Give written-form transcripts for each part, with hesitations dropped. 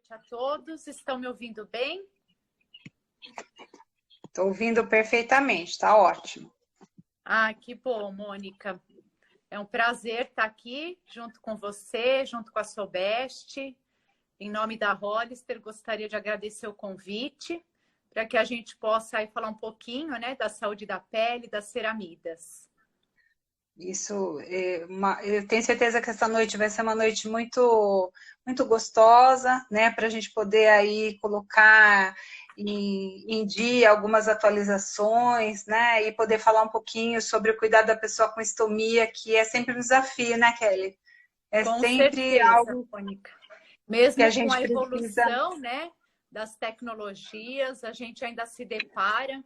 noite a todos. Estão me ouvindo bem? Estou ouvindo perfeitamente, está ótimo. Ah, que bom, Mônica. É um prazer estar aqui junto com você, junto com a Sobeste. Em nome da Hollister, gostaria de agradecer o convite para que a gente possa aí falar um pouquinho, né, da saúde da pele, das ceramidas. Isso, eu tenho certeza que essa noite vai ser uma noite muito, muito gostosa, né, para a gente poder aí colocar em dia algumas atualizações, né, e poder falar um pouquinho sobre o cuidado da pessoa com estomia, que é sempre um desafio, né, Kelly? É Com sempre certeza, algo Mônica. que a Mesmo com gente a precisa. evolução, né, das tecnologias, a gente ainda se depara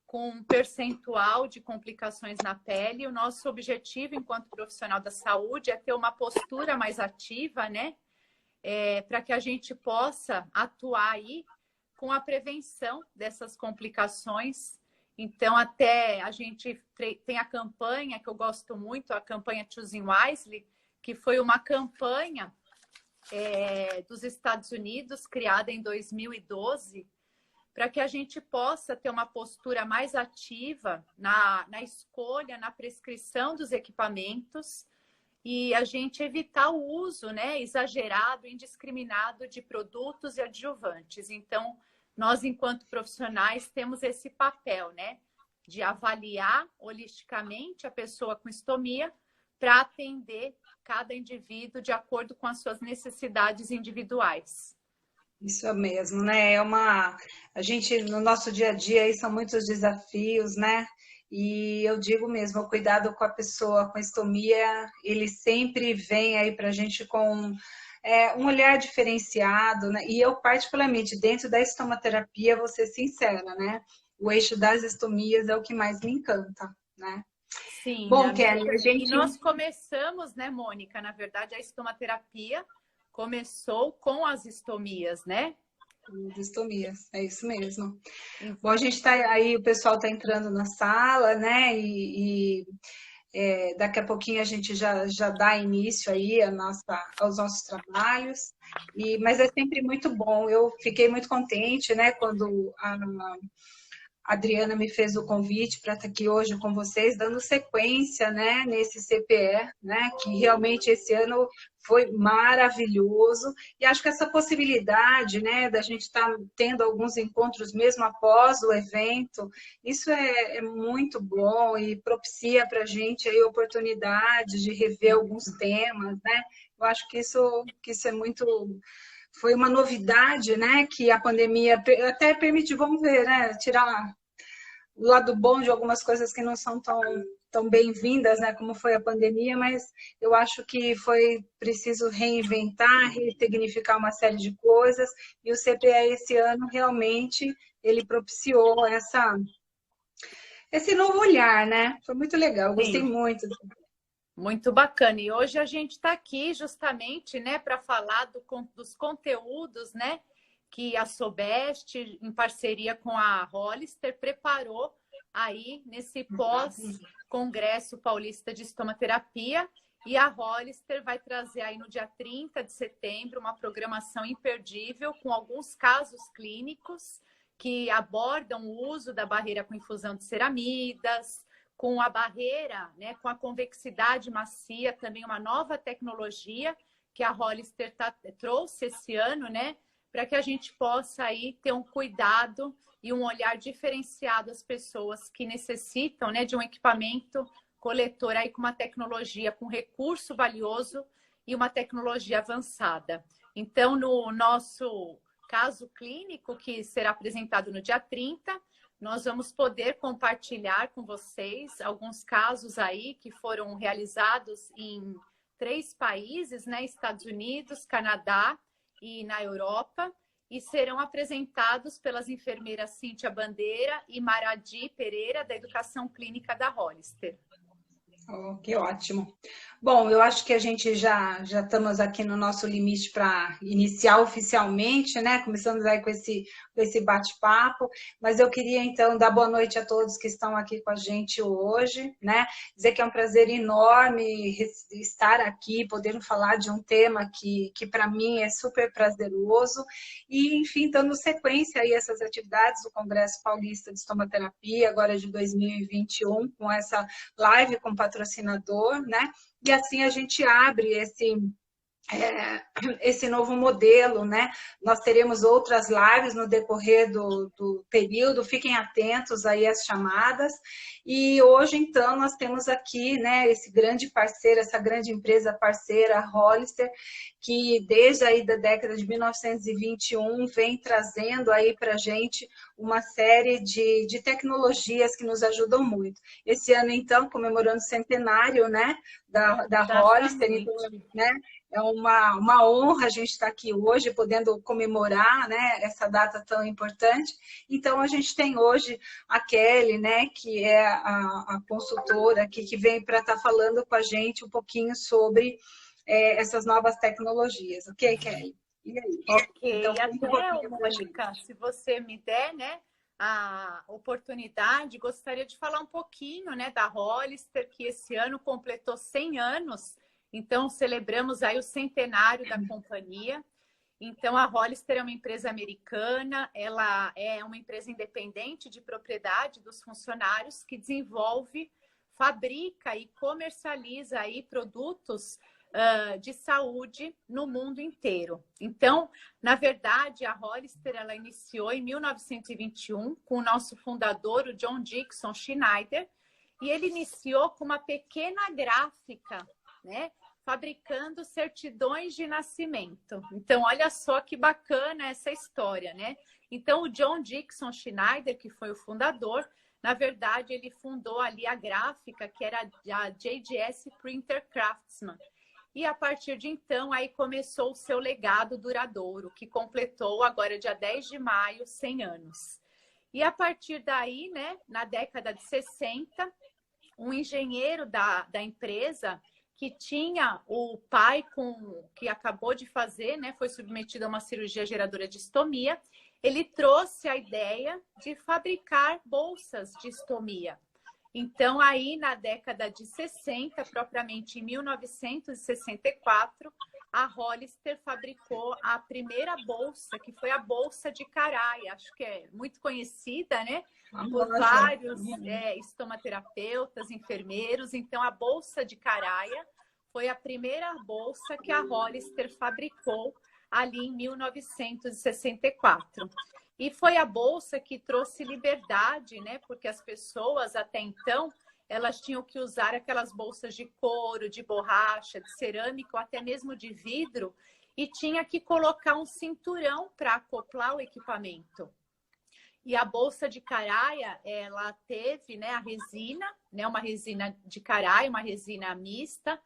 com um percentual de complicações na pele. O nosso objetivo, enquanto profissional da saúde, é ter uma postura mais ativa, né, para que a gente possa atuar aí com a prevenção dessas complicações. Então, até a gente tem a campanha que eu gosto muito, a campanha Choosing Wisely, que foi uma campanha dos Estados Unidos, criada em 2012, para que a gente possa ter uma postura mais ativa na escolha, na prescrição dos equipamentos e a gente evitar o uso, né, exagerado, indiscriminado de produtos e adjuvantes. Então, nós, enquanto profissionais, temos esse papel, né, de avaliar holisticamente a pessoa com estomia para atender cada indivíduo de acordo com as suas necessidades individuais. Isso mesmo, né? A gente, no nosso dia a dia, aí são muitos desafios, né? E eu digo mesmo, o cuidado com a pessoa com estomia, ele sempre vem aí para a gente com um olhar diferenciado, né? E eu, particularmente, dentro da estomaterapia, vou ser sincera, né? O eixo das estomias é o que mais me encanta, né? Sim, Bom, Kelly, a e gente... nós começamos, né, Mônica? Na verdade, a estomaterapia começou com as estomias, né? Estomias, é isso mesmo. Bom, a gente está aí, o pessoal está entrando na sala, né? Daqui a pouquinho a gente já dá início aí aos nossos trabalhos. Mas é sempre muito bom. Eu fiquei muito contente, né, quando a Adriana me fez o convite para estar aqui hoje com vocês, dando sequência, né, nesse CPE, né, que realmente esse ano foi maravilhoso. E acho que essa possibilidade, né, da gente estar tendo alguns encontros mesmo após o evento, isso é muito bom e propicia para a gente aí oportunidade de rever alguns temas, né? Eu acho que isso é muito... Foi uma novidade, né, que a pandemia até permitiu, vamos ver, né, tirar o lado bom de algumas coisas que não são tão bem-vindas, né, como foi a pandemia, mas eu acho que foi preciso reinventar, ressignificar uma série de coisas, e o CPE esse ano realmente ele propiciou esse novo olhar, né? Foi muito legal, eu gostei Sim. muito. Muito bacana. E hoje a gente está aqui justamente, né, para falar dos conteúdos, né, que a Sobeste, em parceria com a Hollister, preparou aí nesse pós-congresso paulista de estomaterapia. E a Hollister vai trazer aí no dia 30 de setembro uma programação imperdível com alguns casos clínicos que abordam o uso da barreira com infusão de ceramidas, com a barreira, né, com a convexidade macia, também uma nova tecnologia que a Hollister trouxe esse ano, né, para que a gente possa aí ter um cuidado e um olhar diferenciado às pessoas que necessitam, né, de um equipamento coletor aí com uma tecnologia, com recurso valioso e uma tecnologia avançada. Então, no nosso caso clínico, que será apresentado no dia 30, nós vamos poder compartilhar com vocês alguns casos aí que foram realizados em 3 países, né? Estados Unidos, Canadá e na Europa, e serão apresentados pelas enfermeiras Cíntia Bandeira e Maradi Pereira, da Educação Clínica da Hollister. Oh, que ótimo. Bom, eu acho que a gente já estamos aqui no nosso limite para iniciar oficialmente, né? Começamos aí com esse bate-papo, mas eu queria então dar boa noite a todos que estão aqui com a gente hoje, né? Dizer que é um prazer enorme estar aqui, podendo falar de um tema que para mim é super prazeroso e, enfim, dando sequência aí a essas atividades do Congresso Paulista de Estomaterapia, agora de 2021, com essa live com patrocinador, né? E assim a gente abre esse novo modelo, né? Nós teremos outras lives no decorrer do período, fiquem atentos aí às chamadas. E hoje, então, nós temos aqui, né, esse grande parceiro, essa grande empresa parceira, a Hollister, que desde aí da década de 1921 vem trazendo aí para a gente uma série de tecnologias que nos ajudam muito. Esse ano, então, comemorando o centenário, né, da Hollister, então, né, é uma honra a gente estar aqui hoje, podendo comemorar, né, essa data tão importante. Então, a gente tem hoje a Kelly, né, que é a consultora aqui, que vem para estar falando com a gente um pouquinho sobre essas novas tecnologias. Ok, Kelly? E aí? Ok, Então, até, Mônica, se você me der, né, a oportunidade, gostaria de falar um pouquinho, né, da Hollister, que esse ano completou 100 anos, então celebramos aí o centenário da companhia. Então, a Hollister é uma empresa americana, ela é uma empresa independente de propriedade dos funcionários que desenvolve, fabrica e comercializa aí produtos de saúde no mundo inteiro. Então, na verdade, a Hollister ela iniciou em 1921 com o nosso fundador, o John Dixon Schneider, e ele iniciou com uma pequena gráfica, né? Fabricando certidões de nascimento. Então, olha só que bacana essa história, né? Então, o John Dixon Schneider, que foi o fundador, na verdade, ele fundou ali a gráfica, que era a JDS Printer Craftsman. E a partir de então, aí começou o seu legado duradouro, que completou agora, dia 10 de maio, 100 anos. E a partir daí, né, na década de 60, um engenheiro da empresa, que tinha o pai que acabou de fazer, né, foi submetido a uma cirurgia geradora de estomia, ele trouxe a ideia de fabricar bolsas de estomia. Então, aí na década de 60, propriamente em 1964, a Hollister fabricou a primeira bolsa, que foi a bolsa de Carai, acho que é muito conhecida, né? Por vários estomaterapeutas, enfermeiros. Então, a bolsa de Caraia foi a primeira bolsa que a Hollister fabricou ali em 1964. E foi a bolsa que trouxe liberdade, né? Porque as pessoas até então, elas tinham que usar aquelas bolsas de couro, de borracha, de cerâmica ou até mesmo de vidro e tinha que colocar um cinturão para acoplar o equipamento. E a bolsa de Caraia, ela teve, né, a resina, né, uma resina de Caraia, uma resina mista.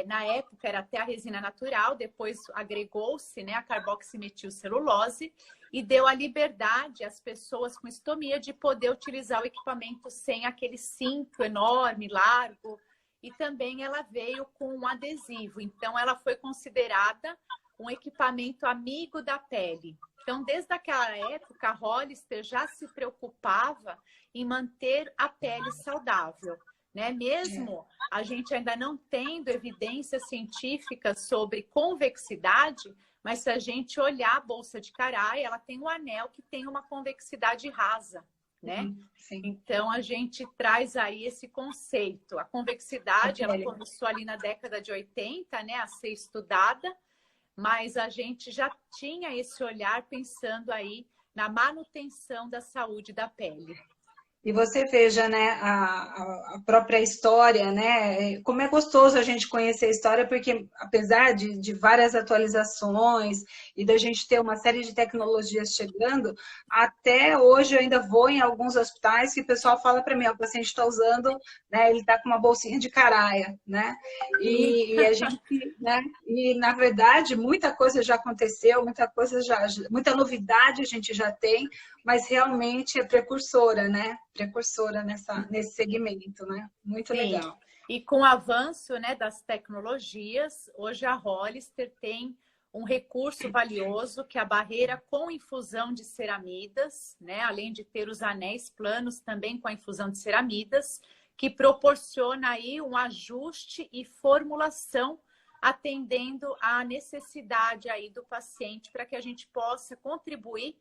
Na época era até a resina natural, depois agregou-se, né, a carboximetilcelulose e deu a liberdade às pessoas com estomia de poder utilizar o equipamento sem aquele cinto enorme, largo. E também ela veio com um adesivo, então ela foi considerada um equipamento amigo da pele. Então, desde aquela época, a Hollister já se preocupava em manter a pele saudável, né? Mesmo a gente ainda não tendo evidência científica sobre convexidade, mas se a gente olhar a bolsa de Caraia, ela tem um anel que tem uma convexidade rasa, né? Sim. Então, a gente traz aí esse conceito. A convexidade, ela começou ali na década de 80, né, a ser estudada, mas a gente já tinha esse olhar pensando aí na manutenção da saúde da pele. E você veja, né, a própria história, né? Como é gostoso a gente conhecer a história, porque apesar de várias atualizações e da gente ter uma série de tecnologias chegando, até hoje eu ainda vou em alguns hospitais que o pessoal fala para mim, o paciente está usando, né? Ele está com uma bolsinha de Caraia, né? E a gente, né? E na verdade muita coisa já aconteceu, muita novidade a gente já tem, mas realmente é precursora, né? Precursora nesse segmento, né? Muito legal. E com o avanço, né, das tecnologias, hoje a Hollister tem um recurso valioso que é a barreira com infusão de ceramidas, né? Além de ter os anéis planos também com a infusão de ceramidas, que proporciona aí um ajuste e formulação atendendo à necessidade aí do paciente para que a gente possa contribuir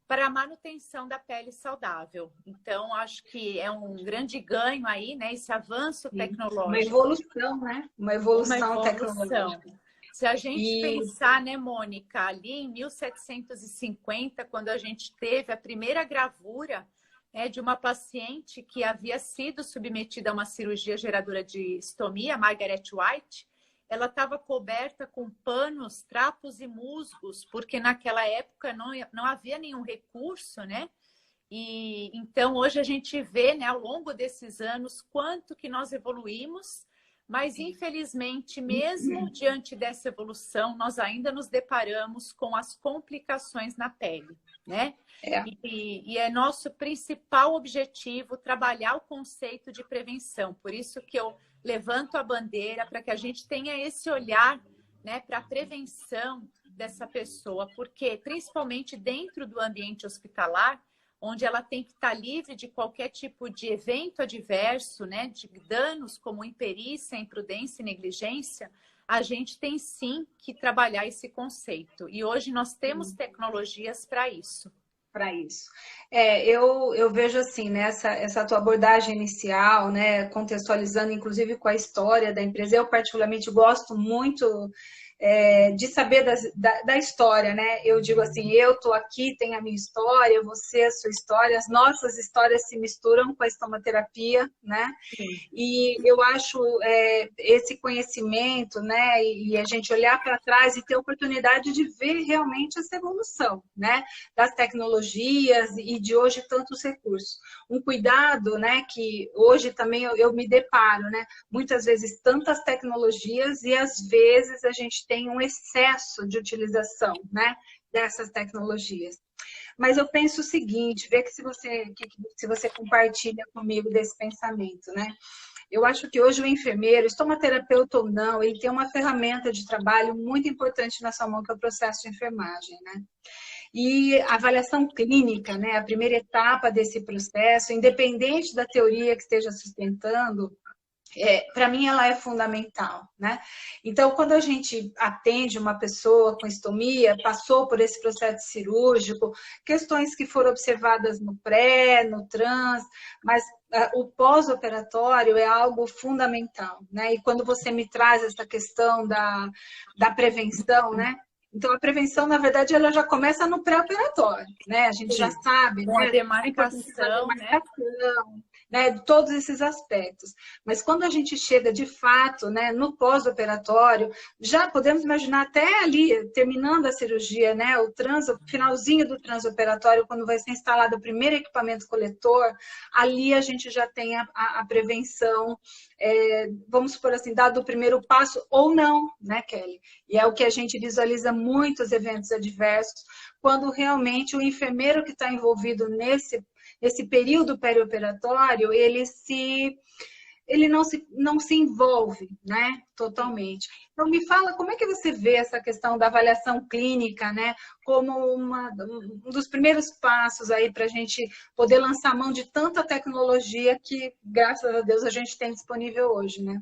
para a manutenção da pele saudável. Então, acho que é um grande ganho aí, né? Esse avanço tecnológico. Uma evolução, né? Uma evolução tecnológica. Se a gente pensar, né, Mônica, ali em 1750, quando a gente teve a primeira gravura, né, de uma paciente que havia sido submetida a uma cirurgia geradora de estomia, Margaret White, ela estava coberta com panos, trapos e musgos, porque naquela época não havia nenhum recurso, né? E então hoje a gente vê, né, ao longo desses anos, quanto que nós evoluímos, mas infelizmente, mesmo diante dessa evolução, nós ainda nos deparamos com as complicações na pele, né? E é nosso principal objetivo trabalhar o conceito de prevenção. Por isso que eu levanto a bandeira para que a gente tenha esse olhar, né, para a prevenção dessa pessoa, porque principalmente dentro do ambiente hospitalar, onde ela tem que estar livre de qualquer tipo de evento adverso, né, de danos como imperícia, imprudência e negligência, a gente tem sim que trabalhar esse conceito. E hoje nós temos tecnologias para isso. Para isso. Eu vejo assim, né, essa tua abordagem inicial, né, contextualizando inclusive com a história da empresa, eu particularmente gosto muito de saber da história, né? Eu digo assim, eu estou aqui, tenho a minha história, você a sua história, as nossas histórias se misturam com a estomaterapia, né? Sim. E eu acho esse conhecimento, né? E a gente olhar para trás e ter a oportunidade de ver realmente essa evolução, né? Das tecnologias e de hoje tantos recursos. Um cuidado, né? Que hoje também eu me deparo, né? Muitas vezes tantas tecnologias e às vezes a gente tem um excesso de utilização, né, dessas tecnologias. Mas eu penso o seguinte, vê que se você compartilha comigo desse pensamento, né? Eu acho que hoje o enfermeiro, estomaterapeuta ou não, ele tem uma ferramenta de trabalho muito importante na sua mão, que é o processo de enfermagem, né? E a avaliação clínica, né, a primeira etapa desse processo, independente da teoria que esteja sustentando, para mim ela é fundamental, né? Então, quando a gente atende uma pessoa com estomia, passou por esse processo cirúrgico, questões que foram observadas no pré, no trans, mas o pós-operatório é algo fundamental, né? E quando você me traz essa questão da prevenção, né? Então, a prevenção, na verdade, ela já começa no pré-operatório, né? A gente já sabe, com né? A demarcação, né? De todos esses aspectos. Mas quando a gente chega, de fato, né, no pós-operatório, já podemos imaginar até ali, terminando a cirurgia, né? O finalzinho do transoperatório, quando vai ser instalado o primeiro equipamento coletor, ali a gente já tem a prevenção, vamos supor assim, dado o primeiro passo ou não, né, Kelly? E é o que a gente visualiza muitos eventos adversos, quando realmente o enfermeiro que está envolvido nesse período perioperatório, ele não se envolve, né, totalmente. Então, me fala, como é que você vê essa questão da avaliação clínica, né, como um dos primeiros passos aí para a gente poder lançar mão de tanta tecnologia que, graças a Deus, a gente tem disponível hoje, né?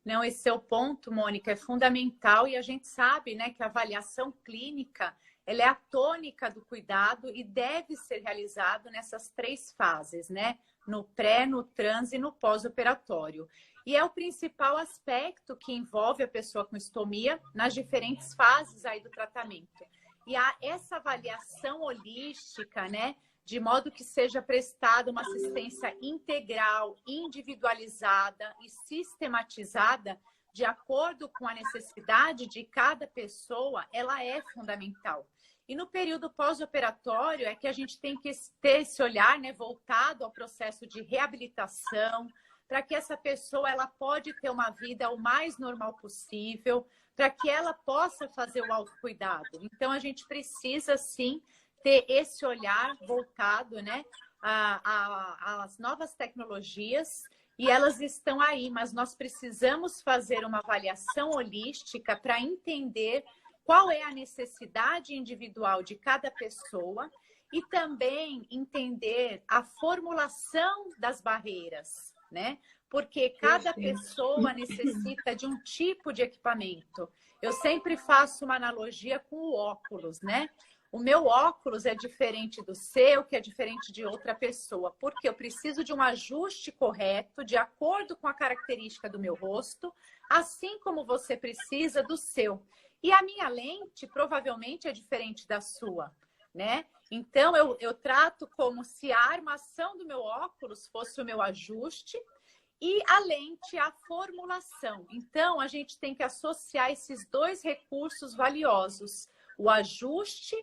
Não, esse seu ponto, Mônica, é fundamental e a gente sabe, né, que a avaliação clínica, ela é a tônica do cuidado e deve ser realizado nessas 3 fases, né? No pré, no trans e no pós-operatório. E é o principal aspecto que envolve a pessoa com estomia nas diferentes fases aí do tratamento. E essa avaliação holística, né? De modo que seja prestada uma assistência integral, individualizada e sistematizada de acordo com a necessidade de cada pessoa, ela é fundamental. E no período pós-operatório é que a gente tem que ter esse olhar, né, voltado ao processo de reabilitação, para que essa pessoa ela pode ter uma vida o mais normal possível, para que ela possa fazer o autocuidado. Então, a gente precisa, sim, ter esse olhar voltado, né, às novas tecnologias e elas estão aí, mas nós precisamos fazer uma avaliação holística para entender qual é a necessidade individual de cada pessoa e também entender a formulação das barreiras, né? Porque cada pessoa necessita de um tipo de equipamento. Eu sempre faço uma analogia com o óculos, né? O meu óculos é diferente do seu, que é diferente de outra pessoa, porque eu preciso de um ajuste correto, de acordo com a característica do meu rosto, assim como você precisa do seu. E a minha lente provavelmente é diferente da sua, né? Então, eu trato como se a armação do meu óculos fosse o meu ajuste e a lente a formulação. Então, a gente tem que associar esses dois recursos valiosos, o ajuste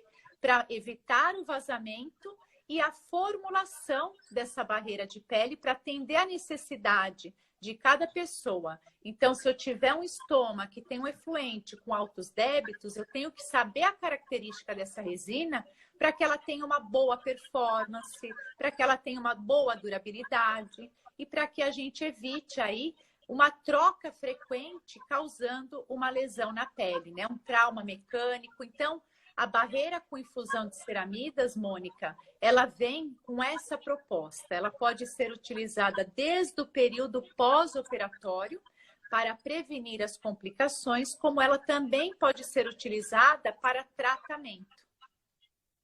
para evitar o vazamento e a formulação dessa barreira de pele para atender a necessidade de cada pessoa. Então, se eu tiver um estoma que tem um efluente com altos débitos, eu tenho que saber a característica dessa resina para que ela tenha uma boa performance, para que ela tenha uma boa durabilidade e para que a gente evite aí uma troca frequente causando uma lesão na pele, né? Um trauma mecânico. Então, a barreira com infusão de ceramidas, Mônica, ela vem com essa proposta. Ela pode ser utilizada desde o período pós-operatório para prevenir as complicações, como ela também pode ser utilizada para tratamento.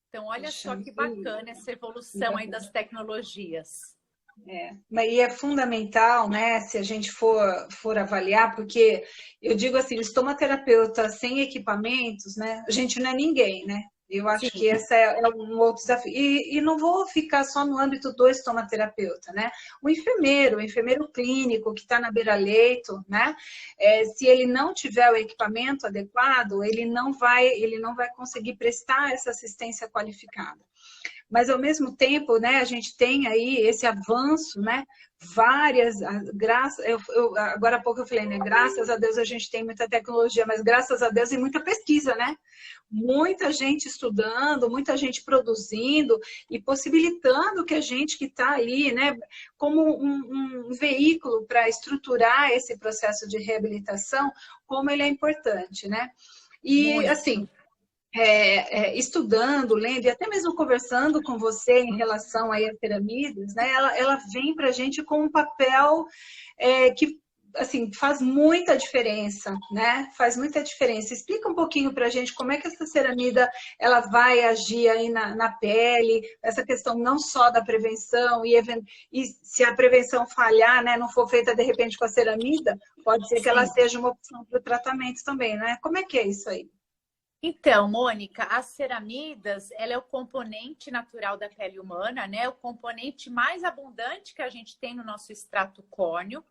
Então, olha só que bacana essa evolução aí das tecnologias. E é fundamental, né, se a gente for avaliar, porque eu digo assim, o estomaterapeuta sem equipamentos, né, a gente não é ninguém, né? Eu acho que esse é um outro desafio. E não vou ficar só no âmbito do estomaterapeuta, né? O enfermeiro clínico que está na beira-leito, né? Se ele não tiver o equipamento adequado, ele não vai conseguir prestar essa assistência qualificada. Mas, ao mesmo tempo, né, a gente tem aí esse avanço, né, agora há pouco eu falei, né, graças a Deus a gente tem muita tecnologia, mas graças a Deus e muita pesquisa, né? Muita gente estudando, muita gente produzindo e possibilitando que a gente que está ali, né, como um veículo para estruturar esse processo de reabilitação, como ele é importante, né? E, muito. Assim, estudando, lendo e até mesmo conversando com você em relação aí às ceramidas, né? Ela vem para a gente com um papel que assim faz muita diferença, né? Faz muita diferença. Explica um pouquinho para a gente como é que essa ceramida ela vai agir aí na pele, essa questão não só da prevenção e se a prevenção falhar, né, não for feita de repente com a ceramida, pode ser que ela seja uma opção para o tratamento também, né? Como é que é isso aí? Então, Mônica, as ceramidas, ela é o componente natural da pele humana, né? O componente mais abundante que a gente tem no nosso extrato córneo.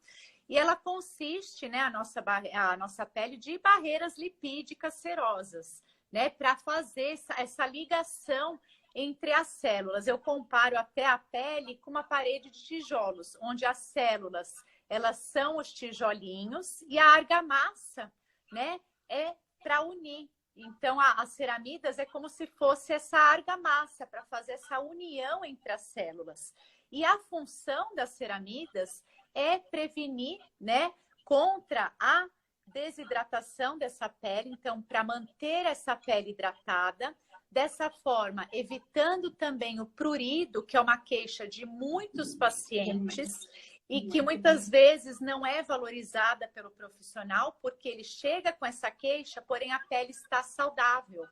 E ela consiste, né, a nossa pele de barreiras lipídicas serosas, né? Para fazer essa ligação entre as células. Eu comparo até a pele com uma parede de tijolos, onde as células, elas são os tijolinhos e a argamassa, né, é para unir. Então, as ceramidas é como se fosse essa argamassa para fazer essa união entre as células. E a função das ceramidas é prevenir, né, contra a desidratação dessa pele. Então, para manter essa pele hidratada, dessa forma, evitando também o prurido, que é uma queixa de muitos pacientes, e que muitas vezes não é valorizada pelo profissional, porque ele chega com essa queixa, porém a pele está saudável.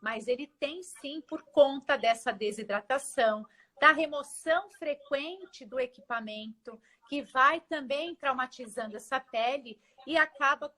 Mas ele tem sim, por conta dessa desidratação, da remoção frequente do equipamento, que vai também traumatizando essa pele e acaba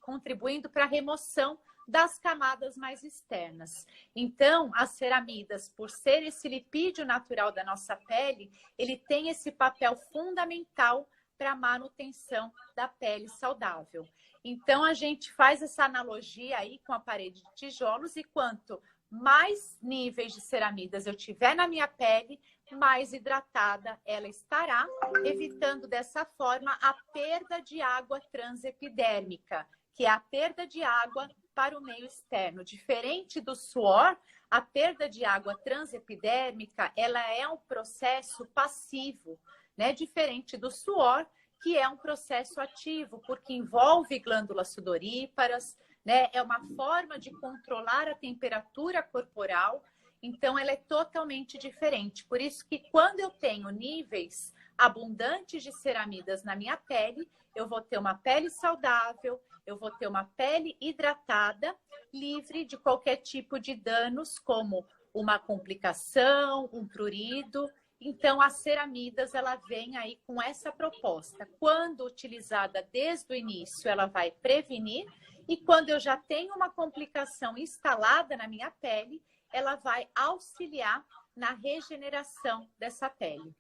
contribuindo para a remoção das camadas mais externas. Então, as ceramidas, por ser esse lipídio natural da nossa pele, ele tem esse papel fundamental para a manutenção da pele saudável. Então, a gente faz essa analogia aí com a parede de tijolos e quanto mais níveis de ceramidas eu tiver na minha pele, mais hidratada ela estará, evitando dessa forma a perda de água transepidérmica, que é a perda de água para o meio externo. Diferente do suor, a perda de água transepidérmica, ela é um processo passivo, né? Diferente do suor, que é um processo ativo, porque envolve glândulas sudoríparas, né? É uma forma de controlar a temperatura corporal, então ela é totalmente diferente. Por isso que quando eu tenho níveis abundantes de ceramidas na minha pele, eu vou ter uma pele saudável, eu vou ter uma pele hidratada, livre de qualquer tipo de danos, como uma complicação, um prurido. Então, as ceramidas, ela vem aí com essa proposta. Quando utilizada desde o início, ela vai prevenir. E quando eu já tenho uma complicação instalada na minha pele, ela vai auxiliar na regeneração dessa pele.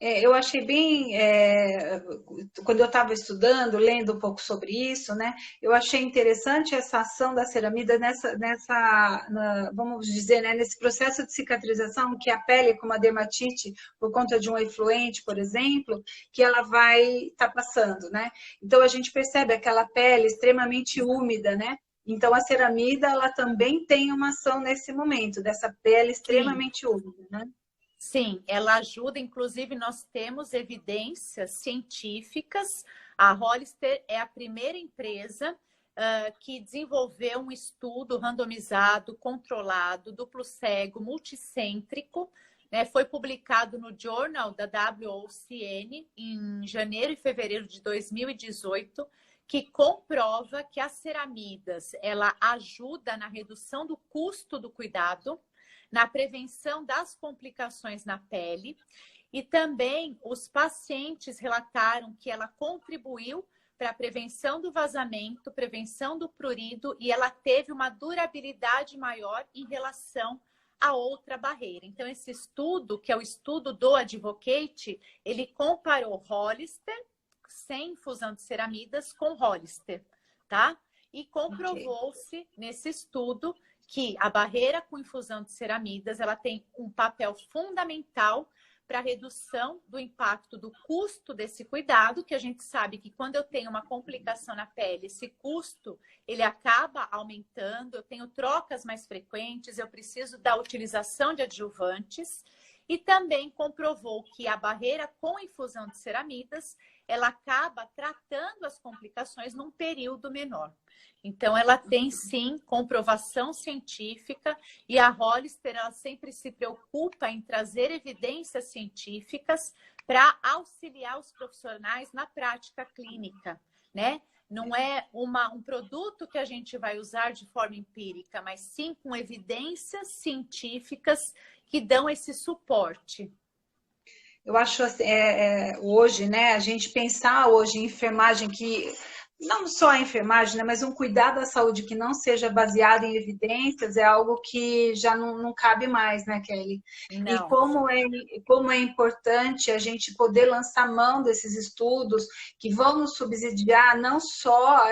Eu achei bem, quando eu estava estudando, lendo um pouco sobre isso, né? Eu achei interessante essa ação da ceramida vamos dizer, né, nesse processo de cicatrização que a pele, como a dermatite, por conta de um efluente, por exemplo, que ela vai estar passando, né? Então a gente percebe aquela pele extremamente úmida, né? Então a ceramida, ela também tem uma ação nesse momento, dessa pele extremamente úmida, né? Sim, ela ajuda, inclusive nós temos evidências científicas. A Hollister é a primeira empresa que desenvolveu um estudo randomizado, controlado, duplo cego, multicêntrico, né? Foi publicado no Journal da WOCN em janeiro e fevereiro de 2018, que comprova que as ceramidas, ela ajuda na redução do custo do cuidado, na prevenção das complicações na pele, e também os pacientes relataram que ela contribuiu para a prevenção do vazamento, prevenção do prurido, e ela teve uma durabilidade maior em relação a outra barreira. Então, esse estudo, que é o estudo do Advocate, ele comparou Hollister, sem infusão de ceramidas, com Hollister, tá? E comprovou-se nesse estudo que a barreira com infusão de ceramidas, ela tem um papel fundamental para a redução do impacto do custo desse cuidado, que a gente sabe que quando eu tenho uma complicação na pele, esse custo, ele acaba aumentando, eu tenho trocas mais frequentes, eu preciso da utilização de adjuvantes, e também comprovou que a barreira com infusão de ceramidas, ela acaba tratando as complicações num período menor. Então, ela tem, sim, comprovação científica, e a Hollister, ela sempre se preocupa em trazer evidências científicas para auxiliar os profissionais na prática clínica, né? Não é um produto que a gente vai usar de forma empírica, mas sim com evidências científicas que dão esse suporte. Eu acho hoje, né, a gente pensar hoje em enfermagem que não só a enfermagem, né, mas um cuidado à saúde que não seja baseado em evidências é algo que já não cabe mais, né, Kelly? Não. E como é importante a gente poder lançar mão desses estudos que vão nos subsidiar não só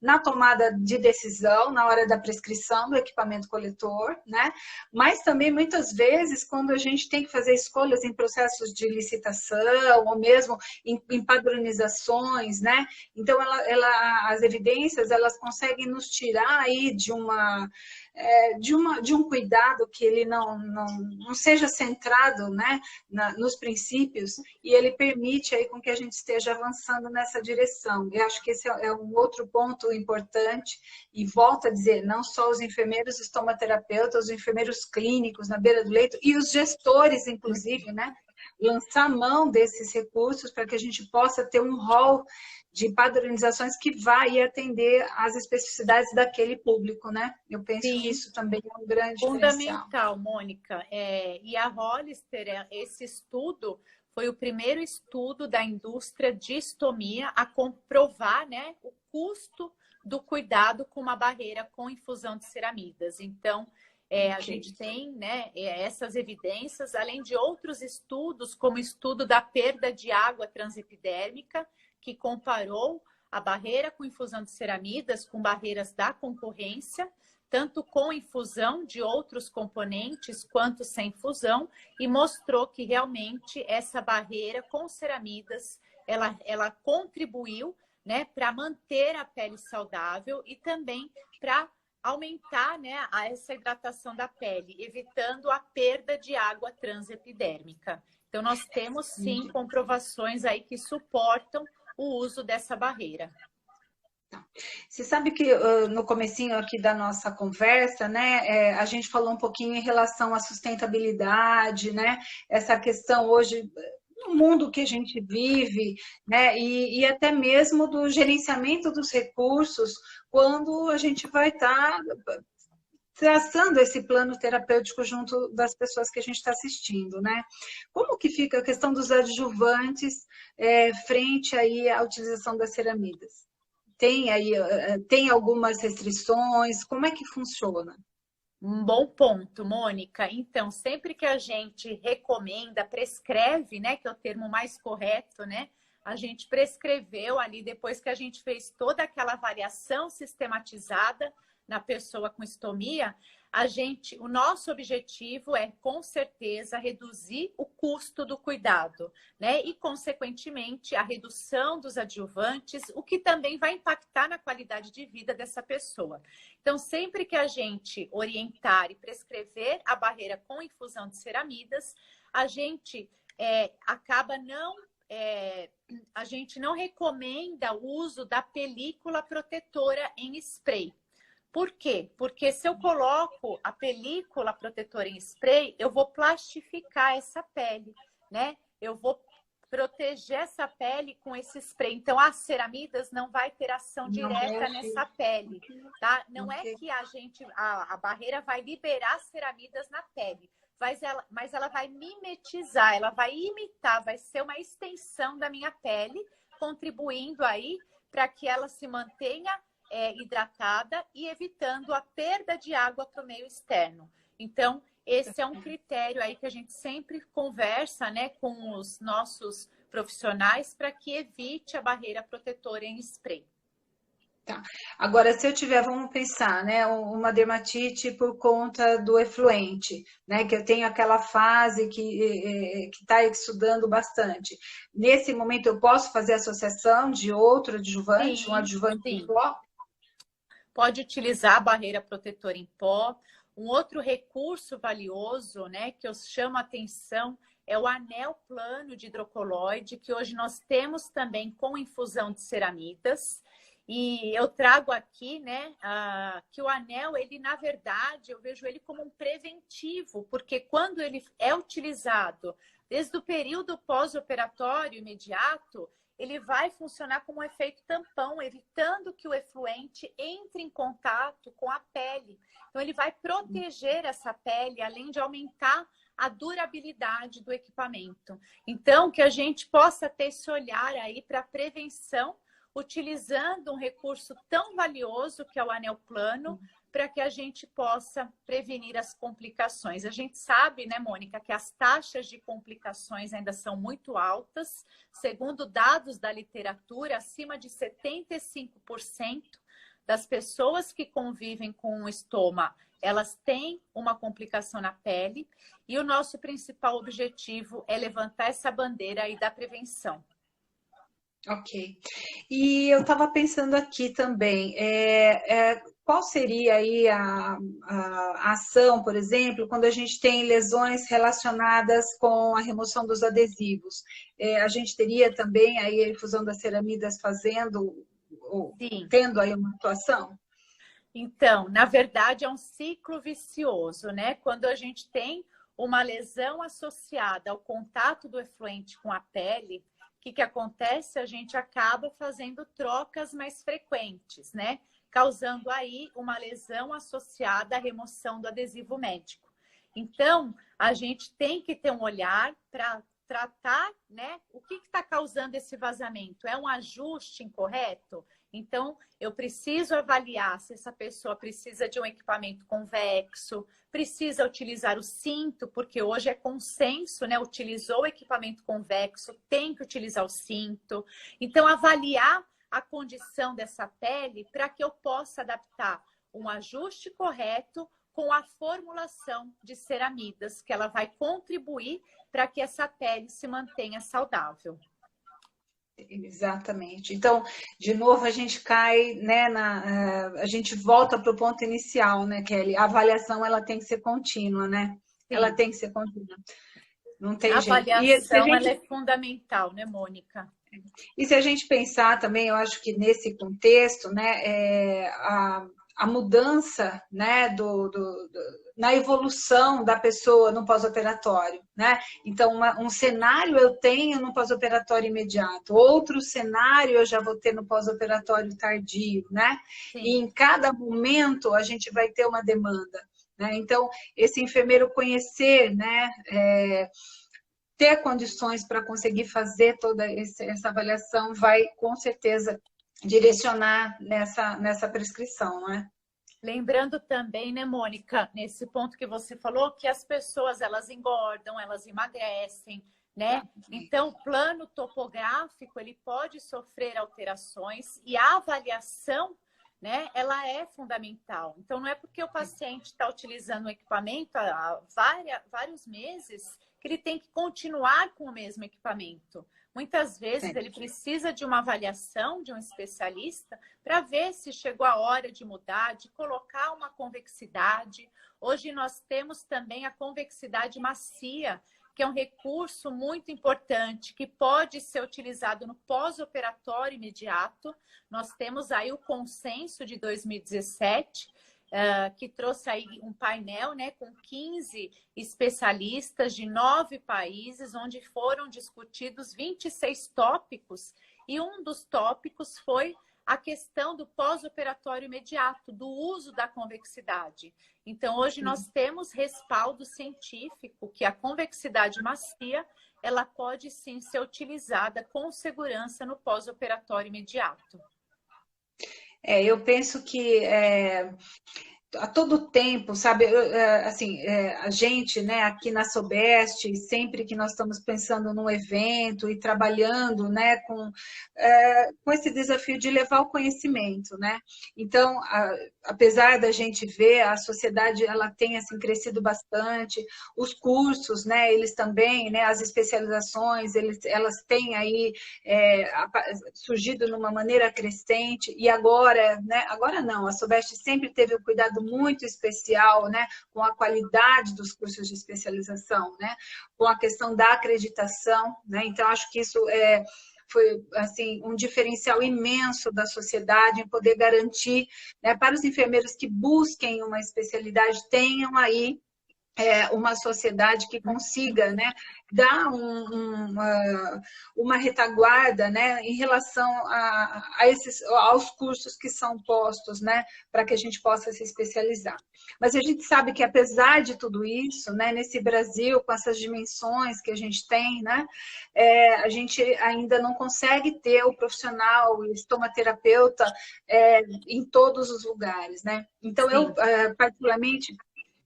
na tomada de decisão, na hora da prescrição do equipamento coletor, né, mas também muitas vezes quando a gente tem que fazer escolhas em processos de licitação ou mesmo em padronizações, né? Então as evidências, elas conseguem nos tirar aí de um cuidado que ele não seja centrado, né, nos princípios, e ele permite aí com que a gente esteja avançando nessa direção. Eu acho que esse é um outro ponto importante, e volto a dizer, não só os enfermeiros estomaterapeutas, os enfermeiros clínicos na beira do leito, e os gestores, inclusive, né, lançar mão desses recursos para que a gente possa ter um rol de padronizações que vai atender às especificidades daquele público, né? Eu penso Sim. que isso também é um grande Fundamental, diferencial. Mônica. E a Hollister, esse estudo foi o primeiro estudo da indústria de estomia a comprovar, né, o custo do cuidado com uma barreira com infusão de ceramidas. Então, a gente tem, né, essas evidências, além de outros estudos, como o estudo da perda de água transepidérmica, que comparou a barreira com infusão de ceramidas com barreiras da concorrência, tanto com infusão de outros componentes quanto sem infusão, e mostrou que realmente essa barreira com ceramidas, ela contribuiu, né, para manter a pele saudável e também para aumentar, né, essa hidratação da pele, evitando a perda de água transepidérmica. Então, nós temos, sim, comprovações aí que suportam o uso dessa barreira. Você sabe que no comecinho aqui da nossa conversa, né, a gente falou um pouquinho em relação à sustentabilidade, né, essa questão hoje no mundo que a gente vive, né, e até mesmo do gerenciamento dos recursos, quando a gente vai estar traçando esse plano terapêutico junto das pessoas que a gente está assistindo, né? Como que fica a questão dos adjuvantes frente aí à utilização das ceramidas? Tem algumas restrições? Como é que funciona? Um bom ponto, Mônica. Então, sempre que a gente recomenda, prescreve, né, que é o termo mais correto, né? A gente prescreveu ali depois que a gente fez toda aquela avaliação sistematizada na pessoa com estomia, o nosso objetivo é, com certeza, reduzir o custo do cuidado, né? E, consequentemente, a redução dos adjuvantes, o que também vai impactar na qualidade de vida dessa pessoa. Então, sempre que a gente orientar e prescrever a barreira com infusão de ceramidas, a gente acaba não... a gente não recomenda o uso da película protetora em spray. Por quê? Porque se eu coloco a película protetora em spray, eu vou plastificar essa pele, né? Eu vou proteger essa pele com esse spray. Então, as ceramidas não vai ter ação direta nessa pele, tá? Não é que a barreira vai liberar as ceramidas na pele, mas ela vai mimetizar, ela vai imitar, vai ser uma extensão da minha pele, contribuindo aí para que ela se mantenha hidratada e evitando a perda de água para o meio externo. Então, esse é um critério aí que a gente sempre conversa, né, com os nossos profissionais para que evite a barreira protetora em spray. Tá. Agora, se eu tiver, vamos pensar, né, uma dermatite por conta do efluente, né, que eu tenho aquela fase que está exudando bastante. Nesse momento, eu posso fazer associação de outro adjuvante, um adjuvante em pó? Pode utilizar a barreira protetora em pó. Um outro recurso valioso, né, que eu chamo a atenção é o anel plano de hidrocoloide, que hoje nós temos também com infusão de ceramidas. E eu trago aqui, né, que o anel, ele na verdade, eu vejo ele como um preventivo, porque quando ele é utilizado desde o período pós-operatório imediato, ele vai funcionar como um efeito tampão, evitando que o efluente entre em contato com a pele. Então, ele vai proteger essa pele, além de aumentar a durabilidade do equipamento. Então, que a gente possa ter esse olhar aí para a prevenção, utilizando um recurso tão valioso que é o anel plano, para que a gente possa prevenir as complicações. A gente sabe, né, Mônica, que as taxas de complicações ainda são muito altas. Segundo dados da literatura, acima de 75% das pessoas que convivem com o estoma, elas têm uma complicação na pele. E o nosso principal objetivo é levantar essa bandeira aí da prevenção. Ok. E eu estava pensando aqui também, qual seria aí a ação, por exemplo, quando a gente tem lesões relacionadas com a remoção dos adesivos? A gente teria também aí a infusão das ceramidas tendo aí uma atuação? Então, na verdade, é um ciclo vicioso, né? Quando a gente tem uma lesão associada ao contato do efluente com a pele, o que acontece? A gente acaba fazendo trocas mais frequentes, né? Causando aí uma lesão associada à remoção do adesivo médico. Então, a gente tem que ter um olhar para tratar, né? O que está causando esse vazamento? É um ajuste incorreto? Então, eu preciso avaliar se essa pessoa precisa de um equipamento convexo, precisa utilizar o cinto, porque hoje é consenso, né? Utilizou o equipamento convexo, tem que utilizar o cinto. Então, avaliar a condição dessa pele para que eu possa adaptar um ajuste correto com a formulação de ceramidas, que ela vai contribuir para que essa pele se mantenha saudável. Exatamente. Então, de novo, a gente cai, né, a gente volta para o ponto inicial, né, Kelly? A avaliação, ela tem que ser contínua, né? Sim. Ela tem que ser contínua. Não tem A jeito. avaliação, ela é fundamental, né, Mônica? E se a gente pensar também, eu acho que nesse contexto, né, a mudança, né, na evolução da pessoa no pós-operatório, né? Então, um cenário eu tenho no pós-operatório imediato, outro cenário eu já vou ter no pós-operatório tardio, né? Sim. E em cada momento a gente vai ter uma demanda, né? Então, esse enfermeiro conhecer, né, ter condições para conseguir fazer toda essa avaliação vai, com certeza, direcionar nessa prescrição, não é? Lembrando também, né, Mônica, nesse ponto que você falou, que as pessoas, elas engordam, elas emagrecem, né? Então, o plano topográfico, ele pode sofrer alterações e a avaliação, né, ela é fundamental. Então, não é porque o paciente está utilizando o equipamento há vários meses que ele tem que continuar com o mesmo equipamento. Muitas vezes ele precisa de uma avaliação de um especialista para ver se chegou a hora de mudar, de colocar uma convexidade. Hoje nós temos também a convexidade macia, que é um recurso muito importante, que pode ser utilizado no pós-operatório imediato. Nós temos aí o consenso de 2017, que trouxe aí um painel, né, com 15 especialistas de 9 países, onde foram discutidos 26 tópicos, e um dos tópicos foi a questão do pós-operatório imediato, do uso da convexidade. Então, hoje nós temos respaldo científico que a convexidade macia, ela pode sim ser utilizada com segurança no pós-operatório imediato. Eu penso que a todo tempo, sabe, assim, a gente, né, aqui na Sobeste, sempre que nós estamos pensando num evento e trabalhando, né, com esse desafio de levar o conhecimento, né, então, apesar da gente ver, a sociedade, ela tem, assim, crescido bastante, os cursos, né, eles também, né, as especializações, elas têm aí surgido numa maneira crescente, e agora, né, agora não, a Sobeste sempre teve o cuidado muito especial, né, com a qualidade dos cursos de especialização, né, com a questão da acreditação, né, então acho que isso foi assim um diferencial imenso da sociedade em poder garantir, né, para os enfermeiros que busquem uma especialidade tenham aí uma sociedade que consiga, né, dar uma retaguarda, né, em relação aos cursos que são postos, né, para que a gente possa se especializar. Mas a gente sabe que, apesar de tudo isso, né, nesse Brasil, com essas dimensões que a gente tem, né, a gente ainda não consegue ter o profissional, o estomaterapeuta em todos os lugares, né? Então, eu, particularmente,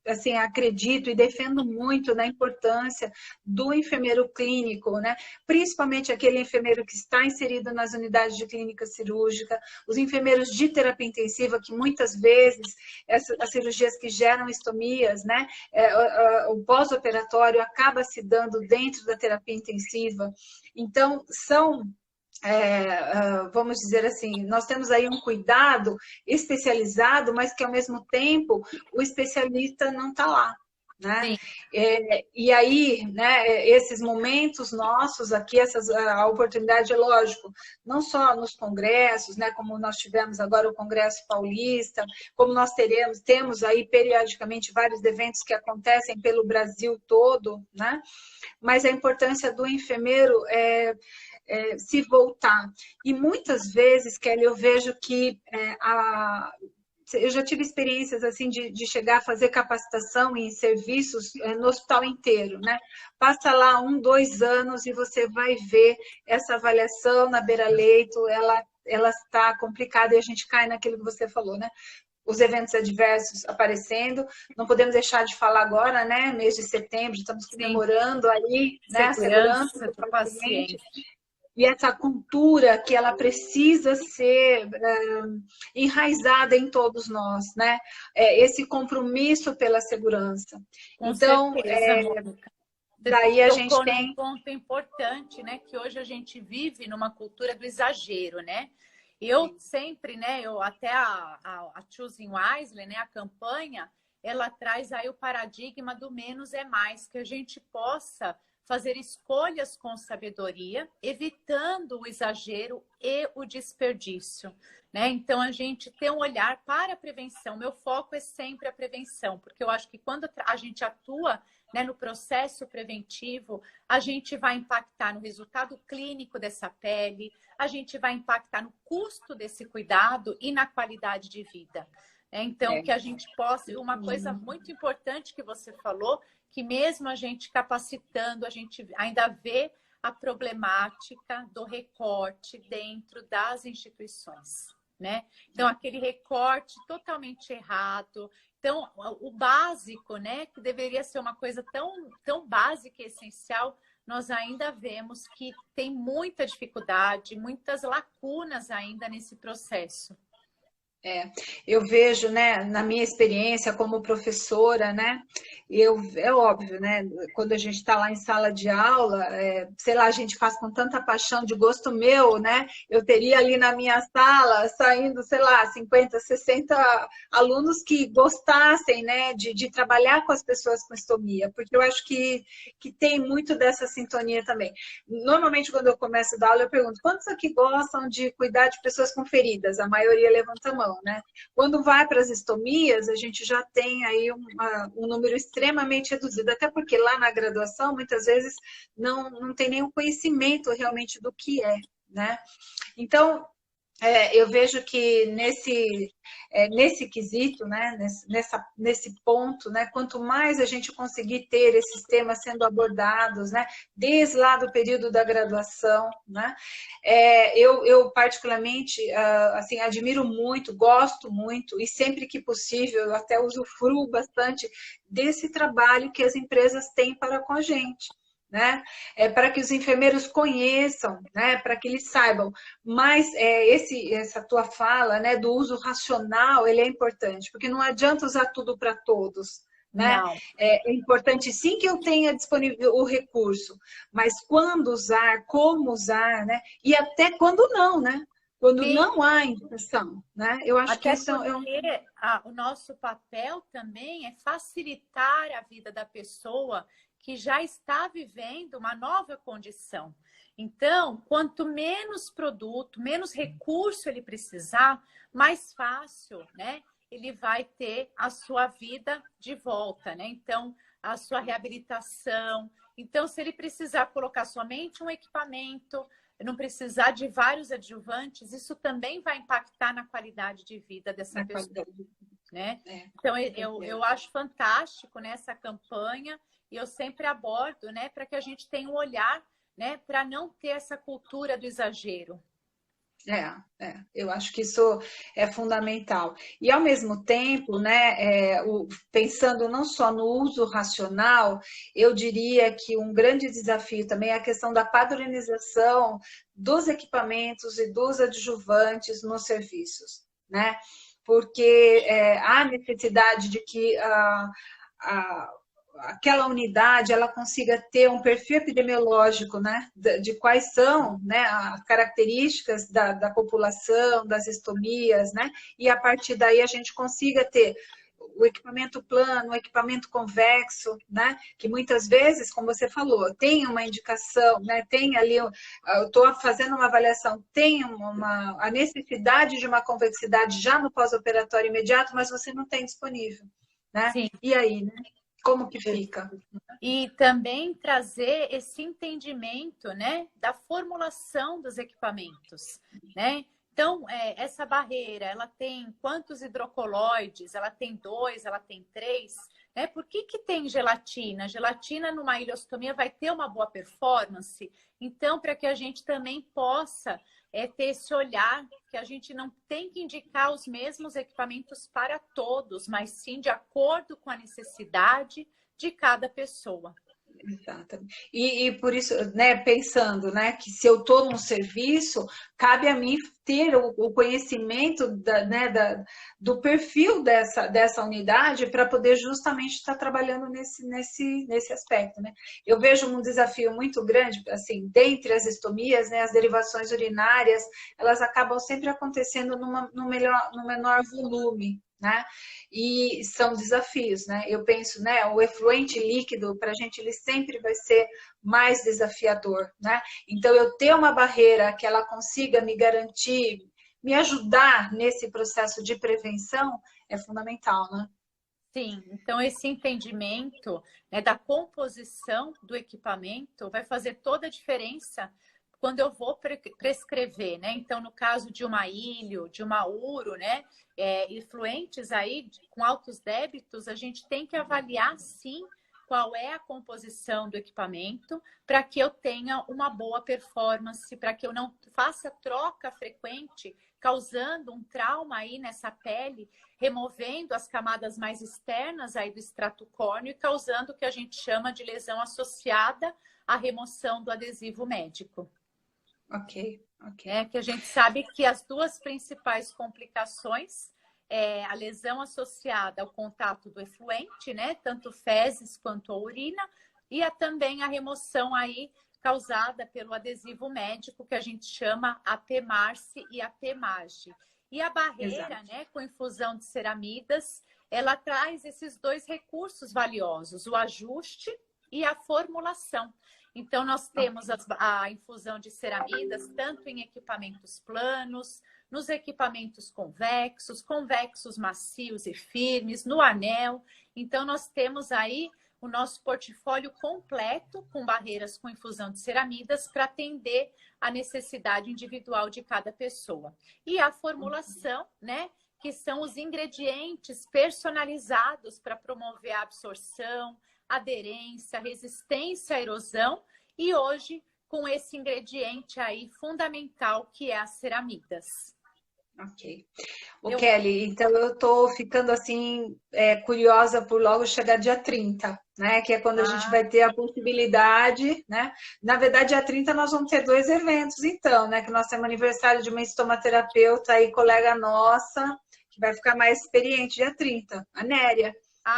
assim, acredito e defendo muito na importância do enfermeiro clínico, né? Principalmente aquele enfermeiro que está inserido nas unidades de clínica cirúrgica, os enfermeiros de terapia intensiva, que muitas vezes as cirurgias que geram estomias, né? O pós-operatório acaba se dando dentro da terapia intensiva. Então, vamos dizer assim, nós temos aí um cuidado especializado, mas que ao mesmo tempo o especialista não está lá, né? E aí, né, esses momentos nossos aqui, a oportunidade, é lógico, não só nos congressos, né, como nós tivemos agora o Congresso Paulista, como nós temos aí periodicamente vários eventos que acontecem pelo Brasil todo, né? Mas a importância do enfermeiro se voltar. E muitas vezes, Kelly, eu vejo que eu já tive experiências assim de chegar a fazer capacitação em serviços no hospital inteiro, né? Passa lá 1, 2 anos e você vai ver essa avaliação na beira-leito, ela está complicada e a gente cai naquilo que você falou, né? Os eventos adversos aparecendo, não podemos deixar de falar agora, né? Mês de setembro, estamos comemorando aí, né? A segurança do paciente. E essa cultura que ela precisa ser enraizada em todos nós, né? Esse compromisso pela segurança. Com então, certeza, daí a gente tem um ponto importante, né? Que hoje a gente vive numa cultura do exagero, né? Eu sempre, né? Eu até a Choosing Wisely, né? A campanha, ela traz aí o paradigma do menos é mais, que a gente possa fazer escolhas com sabedoria, evitando o exagero e o desperdício, né? Então, a gente tem um olhar para a prevenção. Meu foco é sempre a prevenção, porque eu acho que quando a gente atua, né, no processo preventivo, a gente vai impactar no resultado clínico dessa pele, a gente vai impactar no custo desse cuidado e na qualidade de vida. Então, que a gente possa... Uma coisa muito importante que você falou, que mesmo a gente capacitando, a gente ainda vê a problemática do recorte dentro das instituições, né? Então, aquele recorte totalmente errado. Então, o básico, né, que deveria ser uma coisa tão básica e essencial, nós ainda vemos que tem muita dificuldade, muitas lacunas ainda nesse processo. Eu vejo, né, na minha experiência como professora, né, é óbvio, né, quando a gente está lá em sala de aula, sei lá, a gente faz com tanta paixão, de gosto meu, né, eu teria ali na minha sala saindo, sei lá, 50, 60 alunos que gostassem, né, de trabalhar com as pessoas com estomia, porque eu acho que tem muito dessa sintonia também. Normalmente, quando eu começo a dar aula, eu pergunto, quantos aqui gostam de cuidar de pessoas com feridas? A maioria levanta a mão. Né? Quando vai para as estomias, a gente já tem aí um número extremamente reduzido, até porque lá na graduação, muitas vezes, não tem nenhum conhecimento realmente do que é. Né? Então, eu vejo que nesse quesito, né, nesse ponto, né, quanto mais a gente conseguir ter esses temas sendo abordados, né, desde lá do período da graduação, né, eu particularmente assim, admiro muito, gosto muito, e sempre que possível eu até usufruo bastante desse trabalho que as empresas têm para com a gente. Né? Para que os enfermeiros conheçam, né? Para que eles saibam. Mas essa tua fala, né, do uso racional, ele é importante, porque não adianta usar tudo para todos. Né? É importante sim que eu tenha disponível o recurso, mas quando usar, como usar, né? E até quando não, né? Quando não há indicação, né? Eu acho que isso o nosso papel também é facilitar a vida da pessoa que já está vivendo uma nova condição. Então, quanto menos produto, menos recurso ele precisar, mais fácil, né, ele vai ter a sua vida de volta, né? Então, a sua reabilitação. Então, se ele precisar colocar somente um equipamento, não precisar de vários adjuvantes, isso também vai impactar na qualidade de vida dessa pessoa. Né? Então, eu acho fantástico, né, essa campanha. E eu sempre abordo, né, para que a gente tenha um olhar, né, para não ter essa cultura do exagero. Eu acho que isso é fundamental. E, ao mesmo tempo, né, pensando não só no uso racional, eu diria que um grande desafio também é a questão da padronização dos equipamentos e dos adjuvantes nos serviços, né? Porque há necessidade de que aquela unidade ela consiga ter um perfil epidemiológico, né, de quais são, né, as características da população, das estomias, né, e a partir daí a gente consiga ter o equipamento plano, o equipamento convexo, né, que muitas vezes, como você falou, tem uma indicação, né, tem ali, eu estou fazendo uma avaliação, tem a necessidade de uma convexidade já no pós-operatório imediato, mas você não tem disponível, né? Sim. E aí, né? Como que fica? E também trazer esse entendimento, né, da formulação dos equipamentos, né? Então, essa barreira, ela tem quantos hidrocoloides? Ela tem 2, ela tem 3, né? Por que tem gelatina? Gelatina numa ileostomia vai ter uma boa performance? Então, para que a gente também possa ter esse olhar, que a gente não tem que indicar os mesmos equipamentos para todos, mas sim de acordo com a necessidade de cada pessoa. Exatamente. E por isso, né, pensando, né, que se eu estou num serviço, cabe a mim ter o conhecimento do perfil dessa unidade para poder justamente estar trabalhando nesse aspecto, né? Eu vejo um desafio muito grande, assim, dentre as estomias, né, as derivações urinárias, elas acabam sempre acontecendo no menor volume, né? E são desafios, né? Eu penso, né? O efluente líquido, para a gente, ele sempre vai ser mais desafiador, né? Então, eu ter uma barreira que ela consiga me garantir, me ajudar nesse processo de prevenção é fundamental, né? Sim, então esse entendimento, né, da composição do equipamento vai fazer toda a diferença quando eu vou prescrever, né? Então, no caso de uma ilho, de uma uro, né, efluentes aí com altos débitos, a gente tem que avaliar, sim, qual é a composição do equipamento para que eu tenha uma boa performance, para que eu não faça troca frequente, causando um trauma aí nessa pele, removendo as camadas mais externas aí do extrato córneo e causando o que a gente chama de lesão associada à remoção do adesivo médico. Ok. Que a gente sabe que as duas principais complicações é a lesão associada ao contato do efluente, né? Tanto fezes quanto a urina, e também a remoção aí causada pelo adesivo médico, que a gente chama AP-Marce e AP-Mage. E a barreira, né, com infusão de ceramidas, ela traz esses dois recursos valiosos, o ajuste e a formulação. Então, nós temos a infusão de ceramidas tanto em equipamentos planos, nos equipamentos convexos, convexos macios e firmes, no anel. Então, nós temos aí o nosso portfólio completo com barreiras com infusão de ceramidas para atender a necessidade individual de cada pessoa. E a formulação, né, que são os ingredientes personalizados para promover a absorção, aderência, resistência à erosão e hoje com esse ingrediente aí fundamental que é as ceramidas. Ok. Kelly, então eu estou ficando assim curiosa por logo chegar dia 30, né? Que é quando a gente vai ter a possibilidade, né? Na verdade, dia 30 nós vamos ter dois eventos, então, né? Que nós temos aniversário de uma estomaterapeuta aí, colega nossa, que vai ficar mais experiente dia 30, a Néria.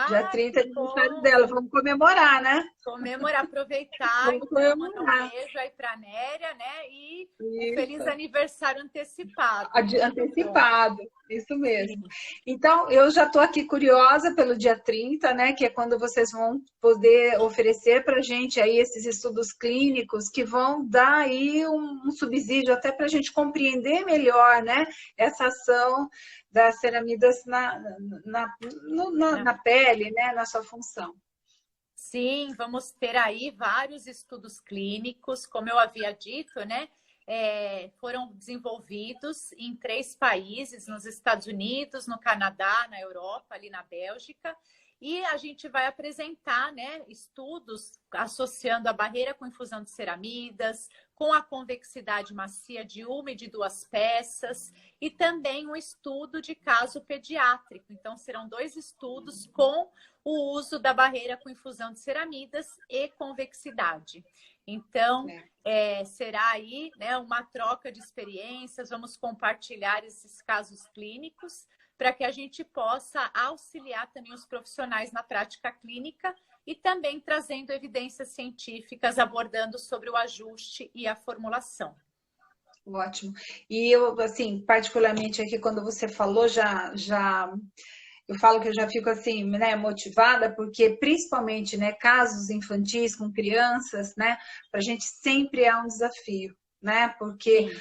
Dia 30 é aniversário dela, vamos comemorar, né? Comemorar, aproveitar, então, mandar um beijo aí para a Néria, né? E um feliz aniversário antecipado. Antecipado, isso mesmo. Sim. Então, eu já estou aqui curiosa pelo dia 30, né? Que é quando vocês vão poder oferecer para a gente aí esses estudos clínicos que vão dar aí um subsídio até para a gente compreender melhor, né? Essa ação das ceramidas na pele, né? Na sua função. Sim, vamos ter aí vários estudos clínicos, como eu havia dito, né? Foram desenvolvidos em 3 países, nos Estados Unidos, no Canadá, na Europa, ali na Bélgica, e a gente vai apresentar, né, estudos associando a barreira com infusão de ceramidas, com a convexidade macia de uma e de 2 peças, e também um estudo de caso pediátrico. Então, serão 2 estudos com o uso da barreira com infusão de ceramidas e convexidade. Então, será aí, né, uma troca de experiências, vamos compartilhar esses casos clínicos para que a gente possa auxiliar também os profissionais na prática clínica e também trazendo evidências científicas abordando sobre o ajuste e a formulação. Ótimo. E eu, assim, particularmente aqui, quando você falou, eu falo que eu já fico assim, né, motivada, porque principalmente, né, casos infantis com crianças, né, para a gente sempre é um desafio, né, porque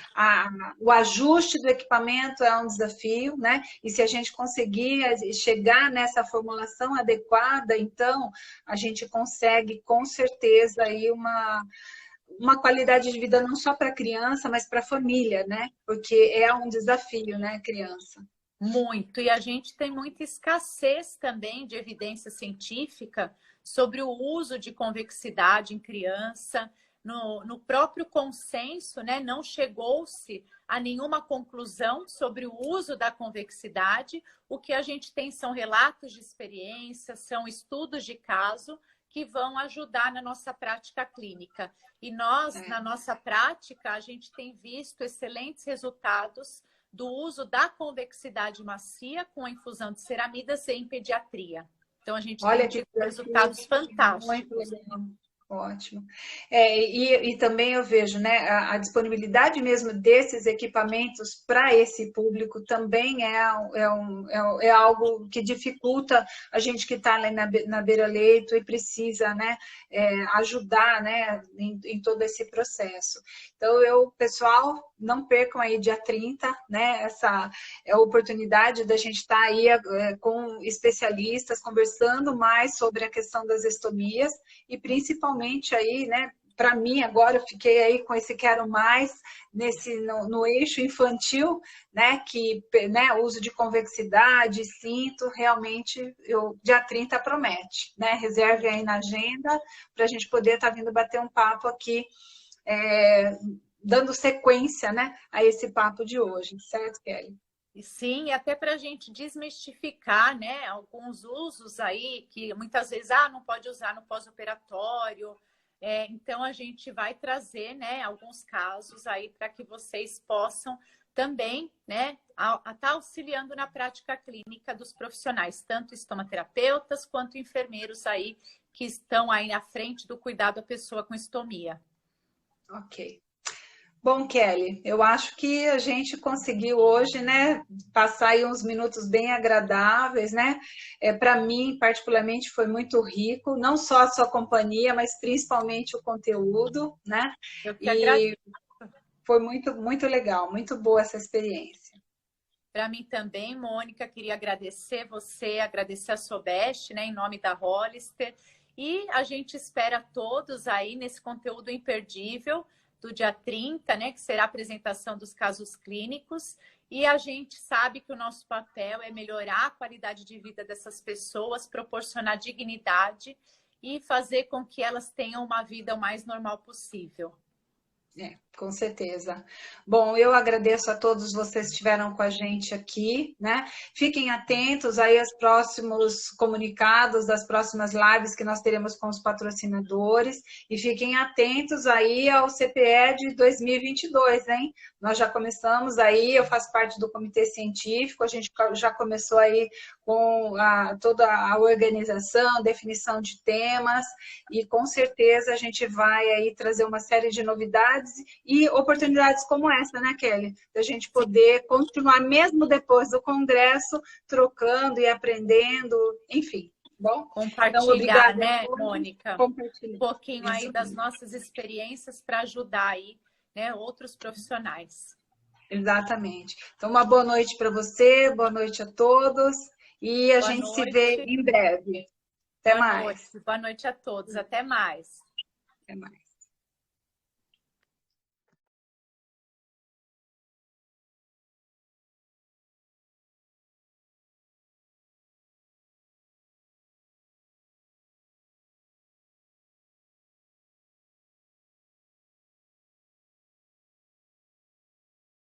o ajuste do equipamento é um desafio, né, e se a gente conseguir chegar nessa formulação adequada, então a gente consegue com certeza aí uma qualidade de vida não só para a criança, mas para a família, né, porque é um desafio, né, criança. Muito, e a gente tem muita escassez também de evidência científica sobre o uso de convexidade em criança. No próprio consenso, né, não chegou-se a nenhuma conclusão sobre o uso da convexidade. O que a gente tem são relatos de experiência, são estudos de caso que vão ajudar na nossa prática clínica. E nós, na nossa prática, a gente tem visto excelentes resultados do uso da convexidade macia com a infusão de ceramidas em pediatria. Então, a gente tem tido resultados fantásticos. Ótimo. E também eu vejo, né, a disponibilidade mesmo desses equipamentos para esse público também é algo que dificulta a gente que está ali na beira-leito e precisa, né, ajudar, né, em todo esse processo. Então, pessoal, não percam aí dia 30, né, essa é a oportunidade da gente estar aí com especialistas conversando mais sobre a questão das estomias e principalmente aí, né, para mim agora eu fiquei aí com esse quero mais no eixo infantil, né, que, né, uso de convexidade, cinto, realmente dia 30 promete, né, reserve aí na agenda para a gente poder estar vindo bater um papo aqui, dando sequência, né, a esse papo de hoje, certo, Kelly? Sim, até para a gente desmistificar, né, alguns usos aí que muitas vezes não pode usar no pós-operatório. Então a gente vai trazer, né, alguns casos aí para que vocês possam também, né, estar auxiliando na prática clínica dos profissionais, tanto estomaterapeutas quanto enfermeiros aí que estão aí na frente do cuidado à pessoa com estomia. Ok. Bom, Kelly, eu acho que a gente conseguiu hoje, né, passar aí uns minutos bem agradáveis, né? Para mim, particularmente, foi muito rico, não só a sua companhia, mas principalmente o conteúdo, né? Eu que agradeço. E foi muito, muito legal, muito boa essa experiência. Para mim também, Mônica, queria agradecer você, agradecer a Sobeste, né, em nome da Hollister. E a gente espera todos aí nesse conteúdo imperdível do dia 30, né, que será a apresentação dos casos clínicos. E a gente sabe que o nosso papel é melhorar a qualidade de vida dessas pessoas, proporcionar dignidade e fazer com que elas tenham uma vida o mais normal possível. Com certeza. Bom, eu agradeço a todos vocês que estiveram com a gente aqui, né? Fiquem atentos aí aos próximos comunicados, das próximas lives que nós teremos com os patrocinadores e fiquem atentos aí ao CPE de 2022, hein? Nós já começamos aí, eu faço parte do comitê científico, a gente já começou aí com toda a organização, definição de temas e com certeza a gente vai aí trazer uma série de novidades e oportunidades como essa, né, Kelly? Da gente poder continuar, mesmo depois do congresso, trocando e aprendendo, enfim. Bom, compartilhar, então, obrigada, né, Mônica? Um pouquinho aí das nossas experiências para ajudar aí, né, outros profissionais. Exatamente. Então, uma boa noite para você, boa noite a todos e a gente se vê em breve. Até mais. Boa noite a todos. Até mais. Até mais.